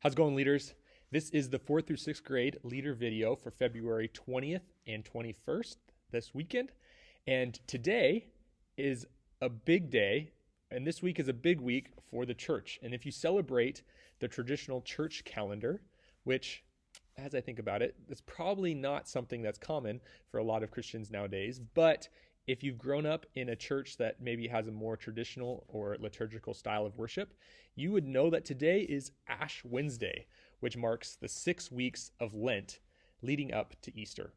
How's it going, leaders? This is the 4th through 6th grade leader video for February 20th and 21st this weekend. And today is a big day, and this week is a big week for the church. And if you celebrate the traditional church calendar, which, as I think about it, is probably not something that's common for a lot of Christians nowadays, but if you've grown up in a church that maybe has a more traditional or liturgical style of worship, you would know that today is Ash Wednesday, which marks the 6 weeks of Lent leading up to Easter.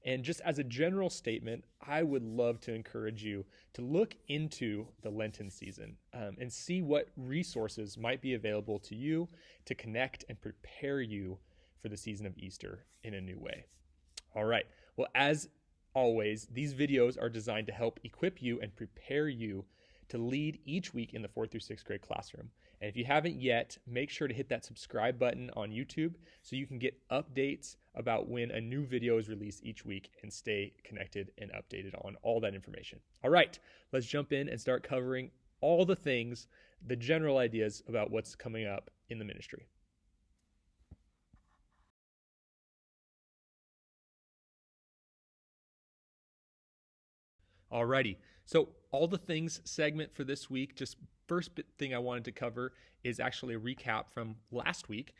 And just as a general statement, I would love to encourage you to look into the Lenten season and see what resources might be available to you to connect and prepare you for the season of Easter in a new way. All right. Well, as always, these videos are designed to help equip you and prepare you to lead each week in the 4th through 6th grade classroom. And if you haven't yet, make sure to hit that subscribe button on YouTube so you can get updates about when a new video is released each week and stay connected and updated on all that information. All right, let's jump in and start covering all the things, the general ideas about what's coming up in the ministry. Alrighty, so all the things segment for this week, just first thing I wanted to cover is actually a recap from last week.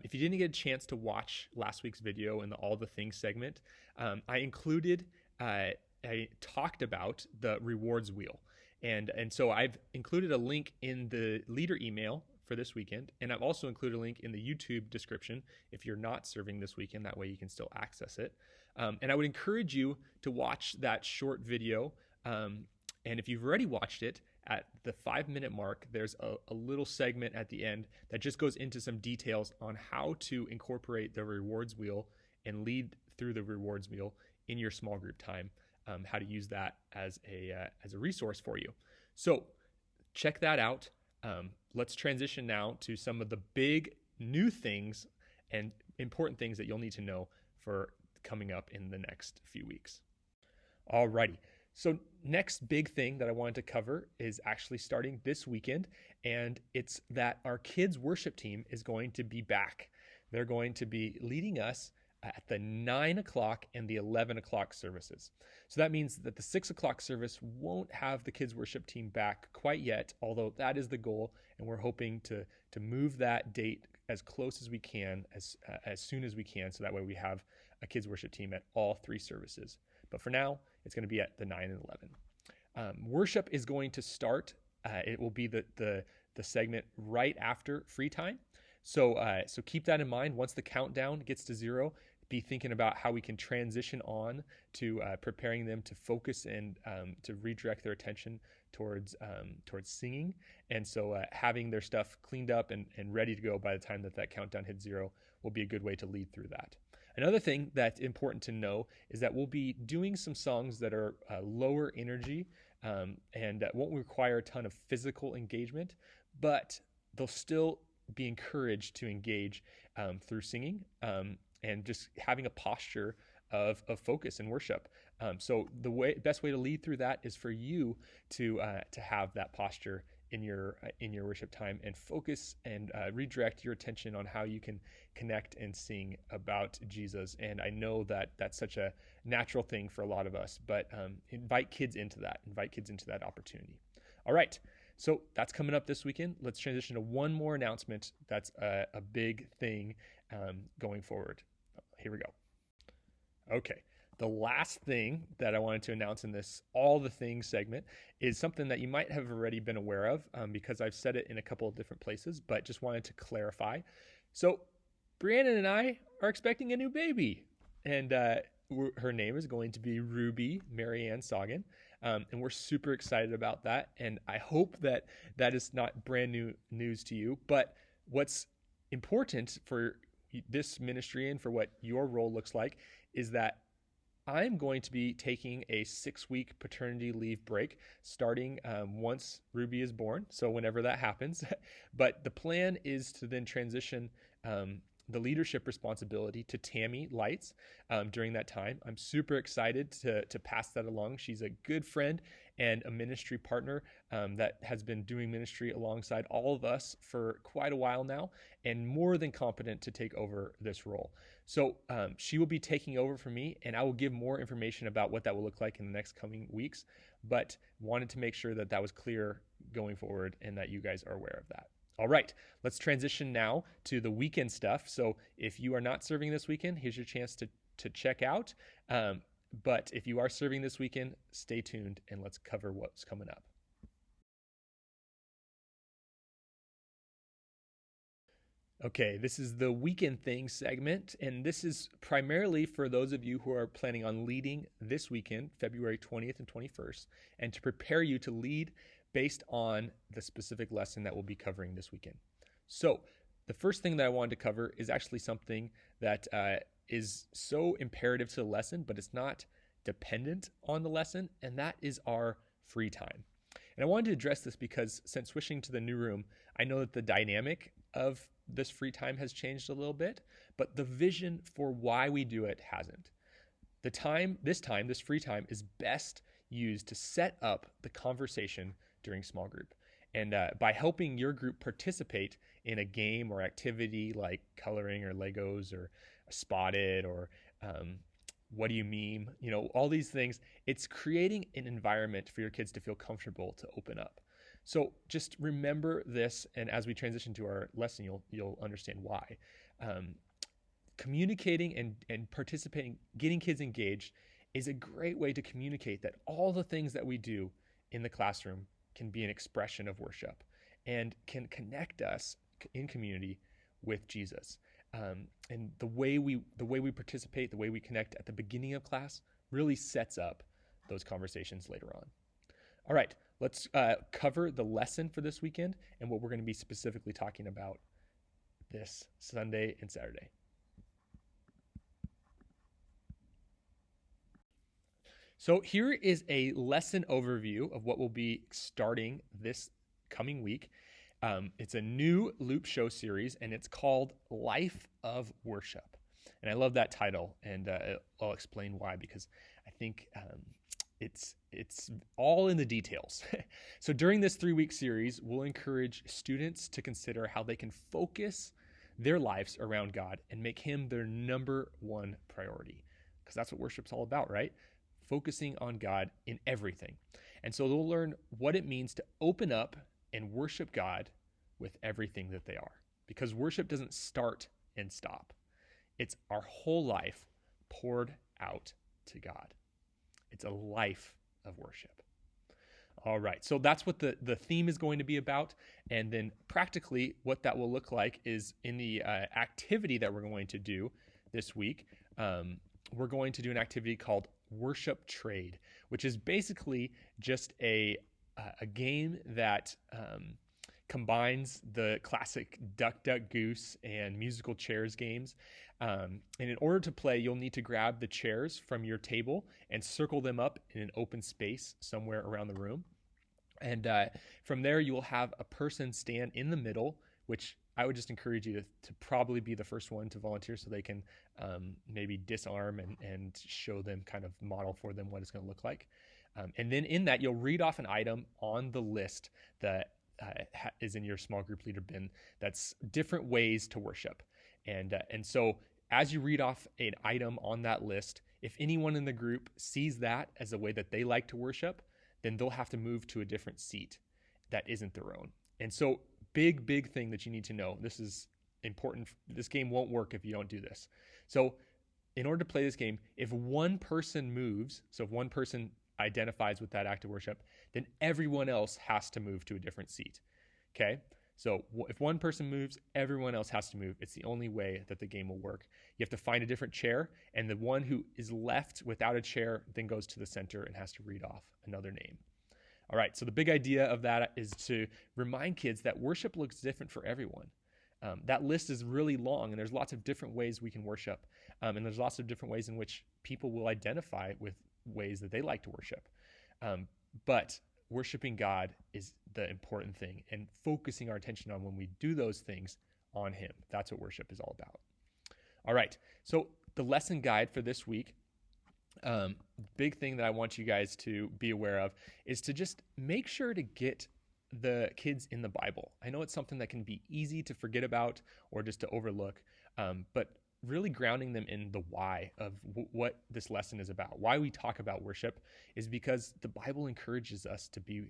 If you didn't get a chance to watch last week's video in the all the things segment, I talked about the rewards wheel. And so I've included a link in the leader email for this weekend, and I've also included a link in the YouTube description if you're not serving this weekend. That way you can still access it. And I would encourage you to watch that short video. And if you've already watched it, at the 5-minute mark, there's a little segment at the end that just goes into some details on how to incorporate the rewards wheel and lead through the rewards wheel in your small group time, how to use that as a resource for you. So check that out. Let's transition now to some of the big new things and important things that you'll need to know for coming up in the next few weeks. Alrighty. So next big thing that I wanted to cover is actually starting this weekend, and it's that our kids worship team is going to be back. They're going to be leading us at the 9 o'clock and the 11 o'clock services. So that means that the 6 o'clock service won't have the kids worship team back quite yet, although that is the goal, and we're hoping to move that date as close as we can, as soon as we can, so that way we have a kids worship team at all 3 services. But for now, it's going to be at the 9 and 11. Worship is going to start. It will be the segment right after free time. So keep that in mind. Once the countdown gets to 0, be thinking about how we can transition on to preparing them to focus and to redirect their attention towards singing. And so having their stuff cleaned up and ready to go by the time that countdown hits 0 will be a good way to lead through that. Another thing that's important to know is that we'll be doing some songs that are lower energy and won't require a ton of physical engagement, but they'll still be encouraged to engage through singing and just having a posture of focus and worship. So the best way to lead through that is for you to have that posture in your worship time and focus and redirect your attention on how you can connect and sing about Jesus. And I know that that's such a natural thing for a lot of us, but invite kids into that opportunity. All right. So that's coming up this weekend. Let's transition to one more announcement that's a big thing going forward. Here we go. Okay. The last thing that I wanted to announce in this all the things segment is something that you might have already been aware of because I've said it in a couple of different places, but just wanted to clarify. So Brianna and I are expecting a new baby, and her name is going to be Ruby Marianne Sagan, and we're super excited about that, and I hope that is not brand new news to you, but what's important for this ministry and for what your role looks like is that I'm going to be taking a 6-week paternity leave break starting once Ruby is born, so whenever that happens. But the plan is to then transition the leadership responsibility to Tammy Lights during that time. I'm super excited to pass that along. She's a good friend and a ministry partner that has been doing ministry alongside all of us for quite a while now, and more than competent to take over this role. So she will be taking over for me, and I will give more information about what that will look like in the next coming weeks, but wanted to make sure that that was clear going forward and that you guys are aware of that. All right, let's transition now to the weekend stuff. So if you are not serving this weekend, here's your chance to check out. But if you are serving this weekend, stay tuned and let's cover what's coming up. Okay, this is the weekend thing segment, and this is primarily for those of you who are planning on leading this weekend, February 20th and 21st, and to prepare you to lead based on the specific lesson that we'll be covering this weekend. So the first thing that I wanted to cover is actually something that is so imperative to the lesson, but it's not dependent on the lesson, and that is our free time. And I wanted to address this because since switching to the new room, I know that the dynamic of this free time has changed a little bit, but the vision for why we do it hasn't. This free time is best used to set up the conversation during small group. And by helping your group participate in a game or activity like coloring or Legos or Spotted or what do you meme, all these things, it's creating an environment for your kids to feel comfortable to open up. So just remember this, and as we transition to our lesson, you'll understand why. Communicating and participating, getting kids engaged is a great way to communicate that all the things that we do in the classroom can be an expression of worship and can connect us in community with Jesus. And the way we participate, the way we connect at the beginning of class really sets up those conversations later on. All right, let's cover the lesson for this weekend and what we're going to be specifically talking about this Sunday and Saturday. So here is a lesson overview of what will be starting this coming week. It's a new Loop Show series, and it's called Life of Worship. And I love that title, and I'll explain why, because I think it's all in the details. So during this 3-week series, we'll encourage students to consider how they can focus their lives around God and make Him their number one priority, because that's what worship's all about, right? Focusing on God in everything. And so they'll learn what it means to open up and worship God with everything that they are, because worship doesn't start and stop. It's our whole life poured out to God. It's a life of worship. All right, so that's what the theme is going to be about. And then practically what that will look like is in the activity that we're going to do this week, we're going to do an activity called Worship Trade, which is basically just a game that combines the classic Duck, Duck, Goose and musical chairs games. And in order to play, you'll need to grab the chairs from your table and circle them up in an open space somewhere around the room. And from there, you will have a person stand in the middle, which I would just encourage you to probably be the first one to volunteer so they can maybe disarm and show them, kind of model for them what it's going to look like. And then in that, you'll read off an item on the list that is in your small group leader bin that's different ways to worship. And so as you read off an item on that list, if anyone in the group sees that as a way that they like to worship, then they'll have to move to a different seat that isn't their own. And so big thing that you need to know, this is important. This game won't work if you don't do this. So in order to play this game, if one person moves, so if one person identifies with that act of worship, then everyone else has to move to a different seat. Okay? So if one person moves, everyone else has to move. It's the only way that the game will work. You have to find a different chair, and the one who is left without a chair then goes to the center and has to read off another name. All right, so the big idea of that is to remind kids that worship looks different for everyone. That list is really long, and there's lots of different ways we can worship. And there's lots of different ways in which people will identify with ways that they like to worship. But worshiping God is the important thing, and focusing our attention on when we do those things on Him. That's what worship is all about. All right. So the lesson guide for this week, big thing that I want you guys to be aware of is to just make sure to get the kids in the Bible. I know it's something that can be easy to forget about or just to overlook, but really grounding them in the why of what this lesson is about. Why we talk about worship is because the Bible encourages us to be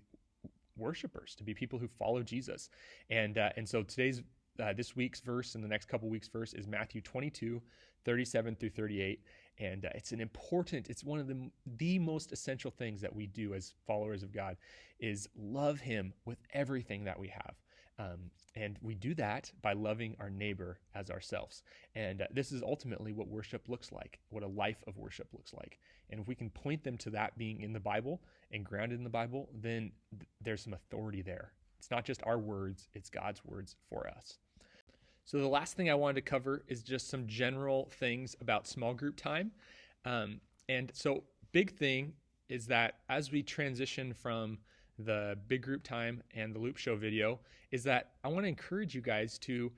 worshipers, to be people who follow Jesus. And so this week's verse and the next couple weeks' verse is Matthew 22, 37 through 38. And it's one of the most essential things that we do as followers of God is love him with everything that we have. And we do that by loving our neighbor as ourselves. And this is ultimately what worship looks like, what a life of worship looks like. And if we can point them to that being in the Bible and grounded in the Bible, then there's some authority there. It's not just our words, it's God's words for us. So the last thing I wanted to cover is just some general things about small group time. And so big thing is that as we transition from the big group time and the Loop Show video, is that I want to encourage you guys to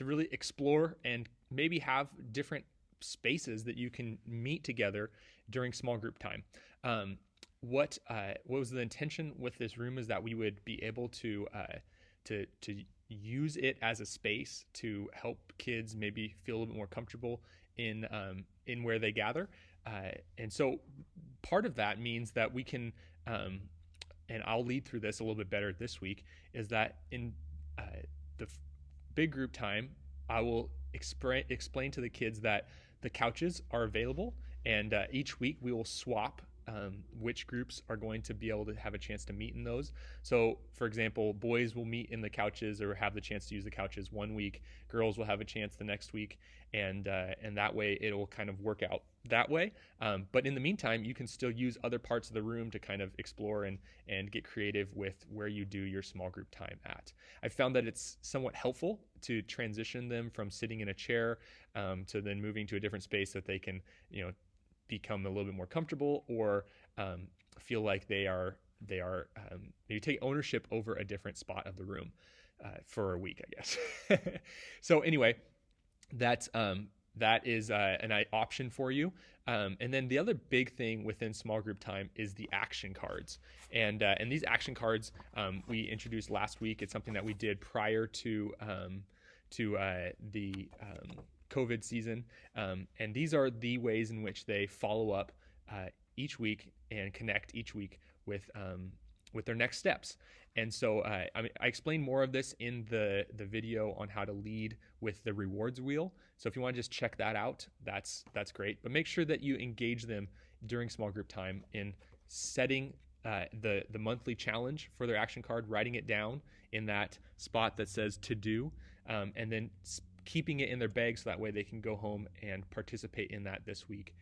really explore and maybe have different spaces that you can meet together during small group time. What was the intention with this room is that we would be able to use it as a space to help kids maybe feel a little bit more comfortable in where they gather. And so part of that means that we can, and I'll lead through this a little bit better this week, is that in the big group time, I will explain to the kids that the couches are available, and each week we will swap which groups are going to be able to have a chance to meet in those. So, for example, boys will meet in the couches or have the chance to use the couches one week. Girls will have a chance the next week, and that way it will kind of work out that way. But in the meantime, you can still use other parts of the room to kind of explore and get creative with where you do your small group time at. I found that it's somewhat helpful to transition them from sitting in a chair to then moving to a different space that they can, become a little bit more comfortable or feel like they are maybe take ownership over a different spot of the room for a week, I guess. So anyway, that is an option for you. And then the other big thing within small group time is the action cards. And these action cards we introduced last week. It's something that we did prior to the COVID season. And these are the ways in which they follow up each week and connect each week with their next steps. And so I explain more of this in the video on how to lead with the rewards wheel. So if you want to just check that out, that's great. But make sure that you engage them during small group time in setting the monthly challenge for their action card, writing it down in that spot that says to do, and then keeping it in their bag so that way they can go home and participate in that this week,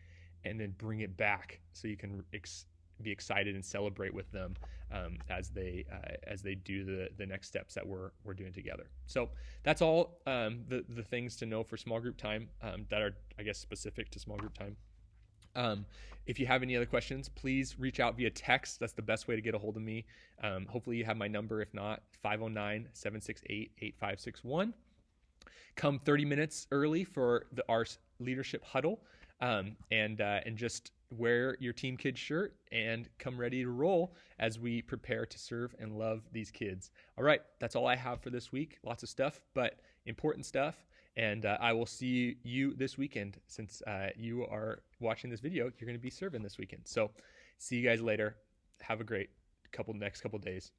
and then bring it back so you can be excited and celebrate with them as they do the next steps that we're doing together. So that's all the things to know for small group time that are, I guess, specific to small group time. If you have any other questions, please reach out via text. That's the best way to get a hold of me. Hopefully you have my number. If not, 509-768-8561. Come 30 minutes early for our leadership huddle, and just wear your Team Kids shirt and come ready to roll as we prepare to serve and love these kids. All right, that's all I have for this week. Lots of stuff, but important stuff. And I will see you this weekend. Since you are watching this video, you're going to be serving this weekend. So see you guys later. Have a great next couple days.